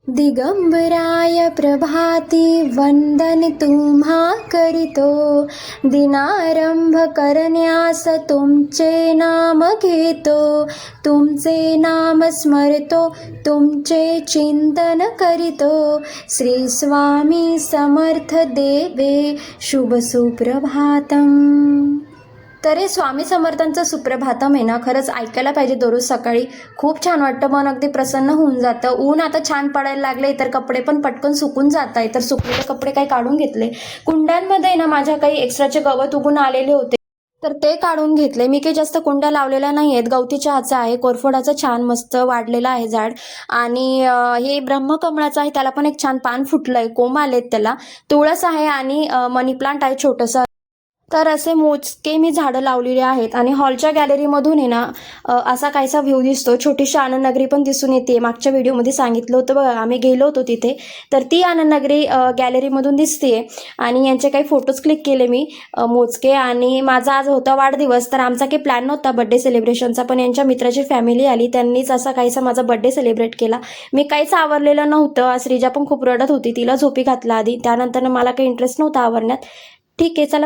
दिगंबराय प्रभाती वंदन तुम्हा करीतो, दिनारंभ करण्यास तुमचे नाम घेतो, तुमचे नाम स्मरतो, तुमचे चिंतन करीतो. श्री स्वामी समर्थ देवे शुभ सुप्रभातम. तर हे स्वामी समर्थांचं सुप्रभातम आहे ना, खरंच ऐकायला पाहिजे दररोज सकाळी. खूप छान वाटतं, मन अगदी प्रसन्न होऊन जातं. ऊन आता छान पडायला लागले, तर कपडे पण पटकन सुकून जात आहे. तर सुकलेले कपडे काही काढून घेतले. कुंड्यांमध्ये ना माझ्या काही एक्स्ट्राचे गवत उगून आलेले होते, तर ते काढून घेतले. मी काही जास्त कुंड्या लावलेल्या नाही आहेत. गवती चहाचा आहे, कोरफडाचं छान मस्त वाढलेलं आहे झाड, आणि हे ब्रह्मकमळाचं आहे, त्याला पण एक छान पान फुटलंय, कोंब आलेत त्याला. तुळस आहे आणि मनी प्लांट आहे छोटंसं. तर असे मोजके मी झाडं लावलेली आहेत. आणि हॉलच्या गॅलरीमधून आहे ना असा काहीसा व्ह्यू दिसतो. छोटीशी आनंदनगरी पण दिसून येते. मागच्या व्हिडिओमध्ये सांगितलं होतं बघा, आम्ही गेलो होतो तिथे, तर ती आनंदनगरी गॅलरीमधून दिसते. आणि यांचे काही फोटोज क्लिक केले मी मोजके. आणि माझा आज होता वाढदिवस, तर आमचा काही प्लॅन नव्हता बड्डे सेलिब्रेशनचा, पण यांच्या मित्राची फॅमिली आली, त्यांनीच असा काहीसा माझा बड्डे सेलिब्रेट केला. मी काहीच आवरलेलं नव्हतं. श्रीजा पण खूप रडत होती, तिला झोपी घातला आधी, त्यानंतर मला काही इंटरेस्ट नव्हता आवरण्यात. ठीक आहे, चला.